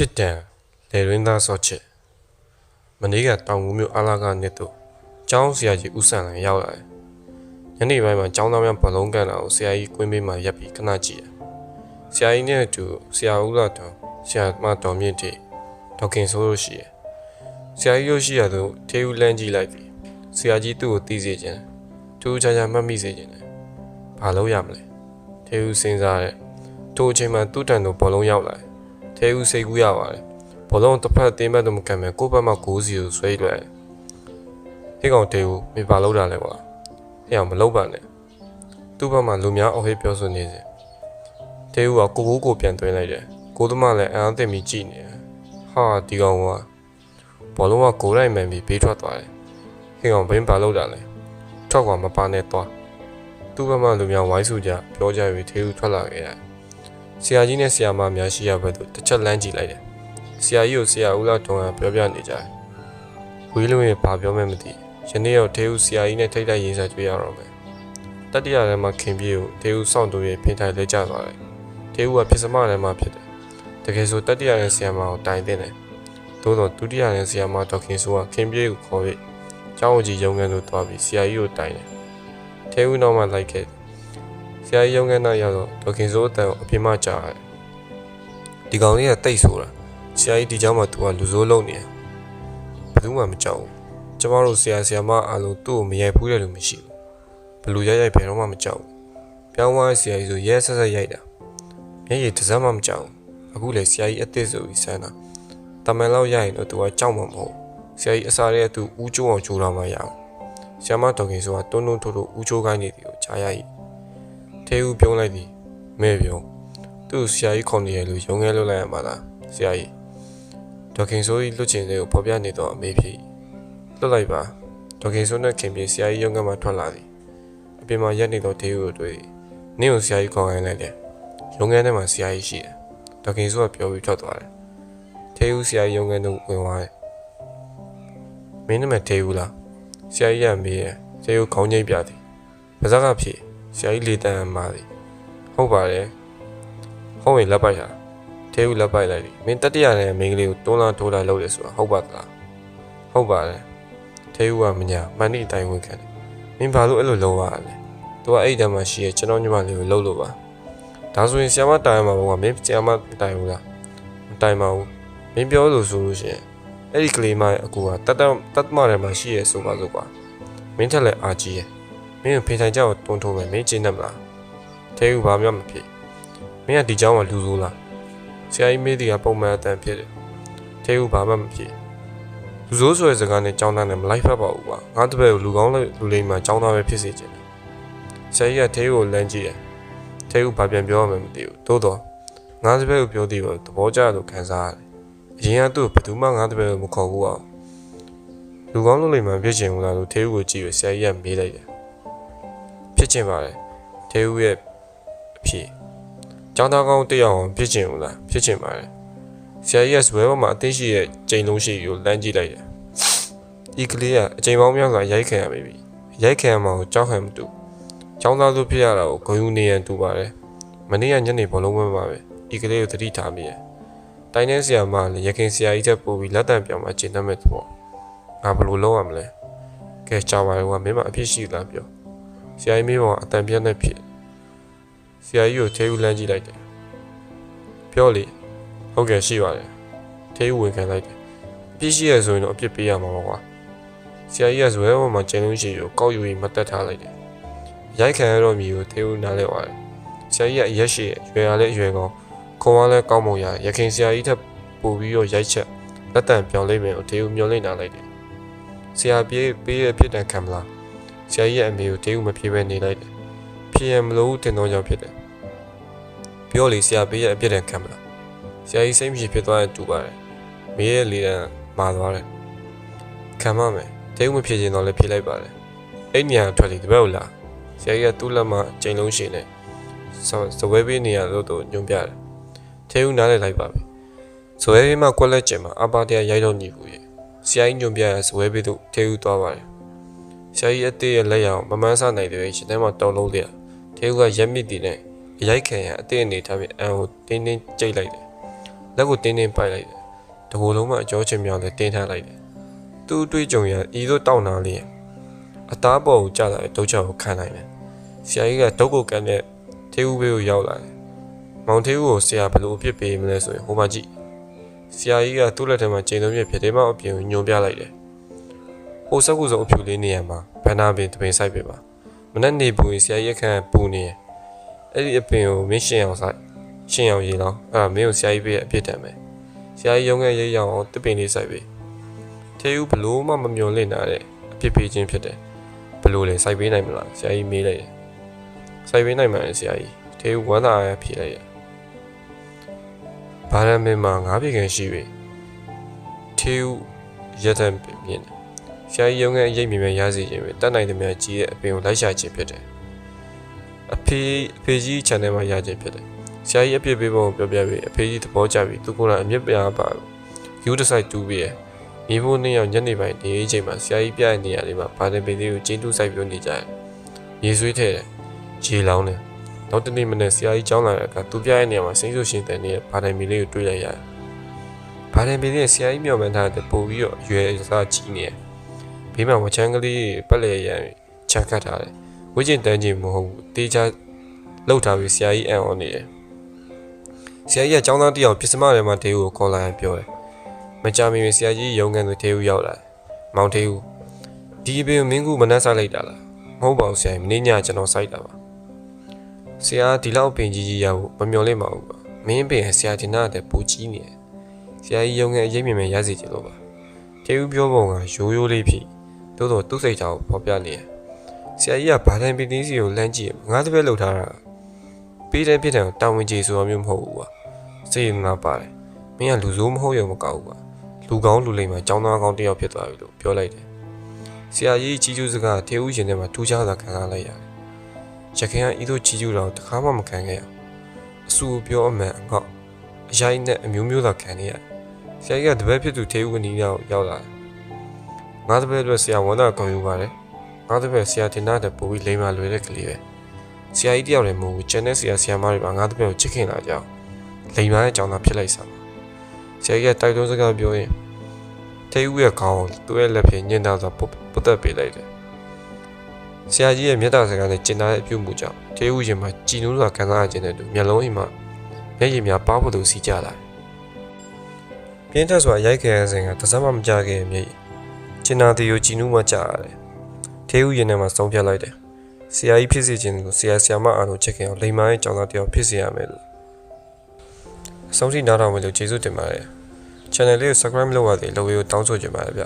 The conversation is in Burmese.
ဖြစ်တံလေရင်းသားစောချစ်မနေ့ကတောင်ငူမြို့အားလာကနှစ်တို့ကျောင်းဆရာကြီးဦးဆန်လန်ရောက်လာတယ်။ညနေပိုင်းမှာကျောင်းသားများဘလုံးကန်တာကိုဆရာကြီးကွင်းပေးမှရပ်ပြီးခဏကြည့်တယ်။ဆရာကြီးနဲ့အတူဆရာဦးလာတော်ဆရာမတော်မြင့်တီဒေါခင်ဆိုးလို့ရှိတယ်။ဆရာကြီးတို့ရှိရသူထေးဦးလန်းကြည့်လိုက်ပြီးဆရာကြီးသူ့ကိုတီးစေခြင်းသူ့ချာချာမှတ်မိစေခြင်းနဲ့ဘာလို့ရမလဲ။ထေးဦးစဉ်းစားတယ်။ထိုအချိန်မှာသူ့တန်တို့ဘလုံးရောက်လာတယ်။ထေးဦးစိတ်ကူးရပါတယ်။ဘလုံးတစ်ဖက်တင်းဘက်တော့မကံမဲ့ကိုယ့်ဘက်မှာ9စီကိုဆွဲလွယ်ဟေးကောင်တေဦးမပါလို့တာလဲကွာဟေးအောင်မလုပ်ပါနဲ့သူ့ဘက်မှာလူများအော်ဟေးပြောဆိုနေစဉ်တေဦးကကိုပြန်သွင်းလိုက်တယ်ကိုသမားလည်းအန်းသိမိကြည့်နေတယ်ဟာဒီကောင်ကဘလုံးကကိုလိုက်မှန်ပြီးဘေးထွက်သွားတယ်ဟေးကောင်ဘင်းပါလို့တာလဲထွက်ကွာမပါနဲ့သွားသူ့ဘက်မှာလူများဝိုင်းစုကြပြောကြပြီးတေဦးထွက်လာခဲ့တယ်ဆရာကြီးနဲ့ဆရာမများရှိရဘက်သို့တစ်ချက်လမ်းကြည့်လိုက်တယ်ဆရာကြီးကိုဆရာဦးလာတုံးကပြောပြနေကြတယ်ဝေးလုံးရဲ့ဘာပြောမှမသိယနေ့ရောက်ထေဦးဆရာကြီးနဲ့ထိတ်တိုက်ရေးစားတွေ့ရတော့မယ်တတိယထဲမှာခင်ပြေကိုထေဦးစောင့်တူရဲ့ဖင်ထိုင်လဲကျသွားတယ်ထေဦးကဖြစ်စမထဲမှာဖြစ်တယ်တကယ်ဆိုတတိယရဲ့ဆရာမကိုတိုင်တင်တယ်သို့တော့ဒုတိယရဲ့ဆရာမဒေါခင်ဆိုကခင်ပြေကိုခေါ်ပြီးကျောင်းကြီးရုံးခန်းသို့သွားပြီးဆရာကြီးကိုတိုင်တယ်ထေဦးနောက်မှလိုက်ခဲ့ဆရာကြီးရုံးခန်းသားရောက်တော့ဒေါခင်ဆိုအတန်ကိုအပြင်းမကြားတယ်ဒီကောင်လေးကတိတ်ဆိုတာဆရာကြီးဒီကျောင်းမှာသူကလူဆိုးလုံးနေတယ်ဘယ်သူမှမကြောက်ဘူးကျမတို့ဆရာမအားလုံးသူ့ကိုမရိုက်ဖူးတဲ့လူမရှိဘူးဘလူရိုက်ဘယ်တော့မှမကြောက်ဘူးပြောင်းသွားဆရာကြီးဆိုရဲဆက်ရိုက်တာမျက်ရည်တစ်စက်မှမကြောက်ဘူးအခုလေဆရာကြီးအသစ်ဆိုပြီးဆန်းတာတမန်လောက်ရရင်တော့သူကကြောက်မှာမဟုတ်ဆရာကြီးအစားရဲသူဦးကျိုးအောင်ကျိုးတော့မှရအောင်ဆရာမတော်ခင်ဆိုတာတွန်းတွန်းထိုးထိုးဦးကျိုးခိုင်းနေတယ်ကိုကြားရည်ထေဦးပြုံးလိုက်သည်မဲပြုံးသူ့ဆရာကြီးခေါ်နေရလို့ရုံငဲလွတ်လိုက်ရမှာလားဆရာကြီးဒေါခင်ဆိုးကြီးလွတ်ချင်တဲ့ကိုဖော်ပြနေတော့အမေဖြစ်လွတ်လိုက်ပါဒေါခင်ဆိုးနဲ့ခင်ပြေဆရာကြီးရုံးကမှထွက်လာသည်အပြင်မှာရက်နေတော့ဒေးကိုတွေ့နင်းကိုဆရာကြီးခေါ်ခိုင်းလိုက်တယ်ရုံးခန်းထဲမှာဆရာကြီးရှိတယ်ဒေါခင်ဆိုးကပြောပြီးထွက်သွားတယ်ဒေးဦးဆရာကြီးရုံးခန်းသို့ဝင်သွားတယ်မင်းနာမည်ဒေးဦးလားဆရာကြီးကမေးတယ်ဒေးဦးခေါင်းငိမ့်ပြသည်ပါးစပ်ကဖြေဆရာကြီးလေတန်းမှာသည်ဟုတ်ပါတယ်ဟုတ်ရင်လက်ပိုက်ဟာထေဦးလက်ပိုက်လိုက်တယ်မင်းတတိယနဲ့မိန်းကလေးကိုတွန်းလာထိုးလာလုပ်တယ်ဆိုတာဟုတ်ပါသလားဟုတ်ပါတယ်ထေဦးကမညာမန်နီအတိုင်းဝင်ခံတယ်မင်းဘာလို့အဲ့လိုလုပ်ရလဲသူကအဲ့တမ်းမှာရှိရဲ့ကျွန်တော်ညီမလေးကိုလှုပ်လို့ပါဒါဆိုရင်ဆရာမတိုင်မှာပေါ့ကမင်းဆရာမတိုင်ဘူးလားမတိုင်ပါဘူးမင်းပြောလို့ဆိုလို့ရှိရင်အဲ့ဒီကလေးမရဲ့အကူကတတ်မထဲမှာရှိရဲ့ဆိုပါစို့ကွာမင်းထက်လည်းအာကြီးရဲ့မင်းဖေးထိုင်ကြောက်တွန်းထိုးမယ်မင်းကျင်းတယ်မလားထေဦးဘာမှမဖြစ်မင်းကဒီเจ้าမှာလူဆိုးလားဆရာကြီးမေးဒီကပုံမှန်အတန်ဖြစ်တယ်ထေဦးဘာမှမဖြစ်လူဆိုးဆိုတဲ့စကားနဲ့ចောင်းသားနဲ့မလိုက်ဖက်ပါဘူးကွာငါတပည့်ကိုလူကောင်းလူလိမ့်မှာចောင်းသားပဲဖြစ်စေချင်တယ်ဆရာကြီးကထေဦးကိုလမ်းကြည့်တယ်ထေဦးဘာပြန်ပြောရမှမသိဘူးသို့တော့ငါတပည့်ကိုပြောသေးတော့သဘောကျလို့ခံစားရတယ်အရင်ကသူ့ဘယ်သူမှငါတပည့်ကိုမခေါ်ဘူးအောင်လူကောင်းလူလိမ့်မှာဖြစ်ချင်ဘူးလားလို့ထေဦးကိုကြည့်ရဆရာကြီးကမေးလိုက်တယ်ဖြစ်ချင်ပါတယ်ထေဦးရဲ့အဖြစ်ကျောင်းသားကောင်းတယောက်အောင်ဖြစ်ချင်ဘူးလားဖြစ်ချင်ပါတယ်ဆရာကြီးကဇွဲပေါ်မှာအသိရှိရဲ့ကျိန်လုံးရှိကိုလမ်းကြည့်လိုက်တယ်ဒီကလေးကအချိန်ပေါင်းများစွာရိုက်ခံရပြီရိုက်ခံရမှာကိုကြောက်ခံမတူကျောင်းသားလူဖြစ်ရတာကိုဂုဏ်ယူနေရန်တူပါတယ်မနေ့ကညနေဘောလုံးပွဲမှာပဲဒီကလေးကိုသတိထားမိတယ်တိုင်းထဲဆရာမလည်းရခင်ဆရာကြီးချက်ပို့ပြီးလက်တံပြောင်းမှာကျင့်တတ်မဲ့ပေါ့ငါဘယ်လိုလုပ်ရမလဲကဲကြောက်ပါရောမင်းမအဖြစ်ရှိလားပြောဆရာကြီးမေးပေါ်အတန်ပြတ်နေဖြစ်ဆရာကြီးကိုထေဦးလမ်းကြည့်လိုက်တယ်ပြောလေဟုတ်ကဲ့ရှိပါတယ်ထေဦးဝင်ခံလိုက်တယ်ပြည့်ရှိရဆိုရင်တော့အပြစ်ပေးရမှာပါကွာဆရာကြီးကဇွဲပေါ်မှာကျင်းလုံးရှိကိုကောက်ယူပြီးမတက်ထားလိုက်တယ်ရိုက်ခံရတော့မြည်ကိုထေဦးနားလဲသွားတယ်ဆရာကြီးကအရက်ရှိရွယ်ရလဲရွယ်ကောင်းခွန်အားလဲကောင်းပုံရရခင်ဆရာကြီးထက်ပိုပြီးတော့ရိုက်ချက်လက်တံပြောင်းလိုက်မယ်ကိုထေဦးမျောလိမ့်နာလိုက်တယ်ဆရာပေးရဖြစ်တဲ့ခံမလားဆရာကြီးရဲ့အမေကိုထေဦးမပြေပဲနေလိုက်တယ်ဖြစ်ရမလို့တင်တော့ကြောင့်ဖြစ်တယ်ပြောလေဆရာပေးရဲ့အပြစ်ဒဏ်ခံမလားဆရာကြီးစိတ်မရှိဖြစ်သွားတဲ့တူပါတယ်မေးရဲ့လေတန်းမာသွားတယ်ခံမမယ်တေးမဖြစ်ချင်တော့လည်းဖြေလိုက်ပါတယ်အဲ့ညံထွက်လေတပည့်ကိုလာဆရာကြီးကသူ့လက်မှာကျိန်လုံးရှင်နဲ့ဇဝဲပေးနေရလို့တော့ညွှန်ပြတယ်တေးဦးနားလည်းလိုက်ပါပြီဇဝဲပေးမှာကွက်လက်ကျင်မှာအပါတရားရိုက်တော့ညီဘူးရဲ့ဆရာကြီးညွှန်ပြရဇဝဲပေးသူတေးဦးသွားပါတယ်ဆရာကြီးအသေးရဲ့လက်ရအောင်မမှန်းဆနိုင်တဲ့ရှင်ထဲမှာတောင်းလုံးလေးတေးဦးကရက်မြစ်တည်နဲ့ရိုက်ခံရအသေးအနေထားပြီးအန်ကိုတင်းတင်းကြိတ်လိုက်တယ် လက်ကိုတင်းတင်းပိုက်လိုက်တယ်တကူလုံးမှအကျော်ချင်မြောင်နဲ့တင်းထားလိုက်တယ်သူ့တွေးကြုံရဤသို့တောက်နာလေးအသားပေါ်ကိုကျလာတဲ့ဒုတ်ချက်ကိုခံနိုင်တယ်ဆရာကြီးကဒုတ်ကိုကန်တဲ့ထေးဦးဘေးကိုရောက်လာတယ်မောင်ထေးဦးကိုဆရာဘယ်လိုအပြစ်ပေးမလဲဆိုရင်ဟိုမှာကြည့်ဆရာကြီးကသူ့လက်ထဲမှာချိန်သုံးပြဖြစ်တဲ့မောင်အပြင်ကိုညွန်ပြလိုက်တယ်ဟိုစက်ကူစုံအဖြူလေးနေရာမှာဘန်နာပင်တပင်ဆိုင်ပြပါမနဲ့နေပူရင်ဆရာကြီးအခန်းပူနေအဲ့ဒီအပင်ကိုမင်းရှင်းအောင်ဆိုင်ရှင်းအောင်ရေးလောင်းအဲ့ဒါမင်းကိုဆရာကြီးပေးအပြစ်တမ်းမယ်ဆရာကြီးရုံးခဲ့ရိပ်ရအောင်တပင်လေးဆိုင်ပေးထေးဦးဘလို့မှမမျော်လင့်တာတဲ့အပြစ်ပေးခြင်းဖြစ်တယ်ဘလို့လဲစိုက်ပေးနိုင်မလားဆရာကြီးမေးလိုက်တယ်စိုက်ပေးနိုင်မှာလေဆရာကြီးထေးဦးဝမ်းသာရဖြေလိုက်ရဘာရမင်းမှာငါးပြည်ကန်ရှိပြီထေးဦးရက်တံမြင်တယ်ဆရာကြီးရုံးခဲ့ရိပ်မြင်မြရစီခြင်းပဲတတ်နိုင်တဲ့များကြီးတဲ့အပင်ကိုလိုက်ရှာခြင်းဖြစ်တယ်အဖေကြီး channel မှာရခြင်းဖြစ်တယ်ဆရာကြီးအပြစ်ပေးပုံကိုပြောပြပြီးအဖေကြီးသဘောကျပြီးသူကလည်းအမြင့်ပြားပါယူတစ်ဆိုင်တူးပြီးမြေဖို့နှစ်ယောက်ညနေပိုင်းနေအိမ်ချိန်မှာဆရာကြီးပြတဲ့နေရာလေးမှာဘာတင်ပင်လေးကိုကျင်းတူးဆိုင်ပြောနေကြတယ်ရေဆွေးထဲတယ်ခြေလောင်းတယ်နောက်တနေ့မနေ့ဆရာကြီးကြောင်းလာတဲ့အခါသူပြတဲ့နေရာမှာစိမ့်ဆူရှင်တဲ့နေရာဘာတင်ပင်လေးကိုတွေ့လိုက်ရတယ်ဘာတင်ပင်လေးဆရာကြီးမျှော်မှန်းထားတဲ့ပို့ပြီးတော့ရွယ်စားကြီးနေတယ်ဘေးမှာဝချမ်းကလေးပတ်လေရန်ချခတ်ထားတယ်ဝိကျင်တန်းကြီးမဟုတ်ဘူးတေးချလှုပ်ထားပြီးဆရာကြီးအံ့ဩနေတယ်ဆရာကြီးကចောင်းသားတယောက်ပစ္စမထဲမှာတေးဦးကိုခေါ်လာရင်ပြောတယ်မကြမီဆရာကြီးရုံးကန်သူတေးဦးရောက်လာတယ်မောင်တေးဦးဒီအပင်မင်းကူမနှက်ဆိုင်လိုက်တာလားမဟုတ်ပါဘူးဆရာကြီးမင်းညကျွန်တော်စိုက်တာပါဆရာဒီလောက်ပင်ကြီးကြီးရဖို့မမျော်လင့်ပါဘူးပါမင်းပင်ဆရာတင်တဲ့ပူကြီးနေတယ်ဆရာကြီးရုံးကန်အရေးမြင်မြင်ရစီချင်လို့ပါတေးဦးပြောပုံကရိုးရိုးလေးဖြစ်သို့တော့သူ့စိတ်ထားကိုဖော်ပြနေတယ်ဆရာကြီးကဘာတိုင်းပင်သေးစီကိုလမ်းကြည့်ငါးတစ်ပည့်လှုပ်ထားတာပေးတဲ့ပြစ်ဒဏ်ကိုတာဝန်ကျေဆိုတော့မျိုးမဟုတ်ဘူးကွာစိတ်ငါပါတယ်မင်းကလူဆိုးမဟုတ်ရုံမကောက်ဘူးကွာလူကောင်းလူလိမ့်မှာចောင်းသားကောင်းတယောက်ဖြစ်သွားပြီလို့ပြောလိုက်တယ်ဆရာကြီးကြီးကျူးစကားထေဦးရင်ထဲမှာထူးခြားစွာခံစားလိုက်ရတယ်ရခင်ကဤသို့ကြီးကျူးတော့တခါမှမခံခဲ့ရအဆူပြောအမှန်ငေါ့အရိုက်နဲ့အမျိုးမျိုးသာခံနေရဆရာကြီးကတပည့်ဖြစ်သူထေဦးကနီးရောက်လာငါတပည့်အတွက်ဆရာဝန်သားကောင်းယူပါတယ်ငါတပည့်ဆရာတင်တဲ့ပိုပြီးလိမ္မာလွယ်တဲ့ကလေးပဲဆရာကြီးတယောက်လည်းမဟုတ်ဘူးကျန်တဲ့ဆရာမတွေပါငါတပည့်ကိုချစ်ခင်လာကြအောင်လိမ္မာရဲ့ကြောင်းသားဖြစ်လိုက်စမ်းဆရာကြီးကတိုက်တွန်းစကားပြောရင်ထေဦးရဲ့ခေါင်းသူ့ရဲ့လက်ဖြင့်ညှင်းသားစွာပုတ်တက်ပေးလိုက်တယ်ဆရာကြီးရဲ့မျက်တာစကားနဲ့ကျင်နာတဲ့အပြုမှုကြောင့်ထေဦးရင်မှာကြည်နူးစွာခံစားရခြင်းနဲ့တူမျက်လုံးအိမ်မှာမျက်ရည်များပါဖို့သူစီကြလာပြင်းထန်စွာရိုက်ခဲရစဉ်ကတစမ်းမှမကြခဲ့မျက်ရည်ကျင်နာတီကိုကြည်နူးမှကြရတယ်ထေဦးရင်ထဲမှာဆုံးဖြတ်လိုက်တယ်ဆရာကြီးဖြစ်စေခြင်းကိုဆရာမအားလုံးချစ်ခင်အောင်လိမ္မာရဲ့ကြောင်းသားတယောက်ဖြစ်စေရမယ်လို့အဆုံးထိနားထောင်မယ်လို့ကျေးဇူးတင်ပါတယ် channel လေးကို subscribe လုပ်ရသေးလို့တောင်းဆိုချင်ပါတယ်ဗျ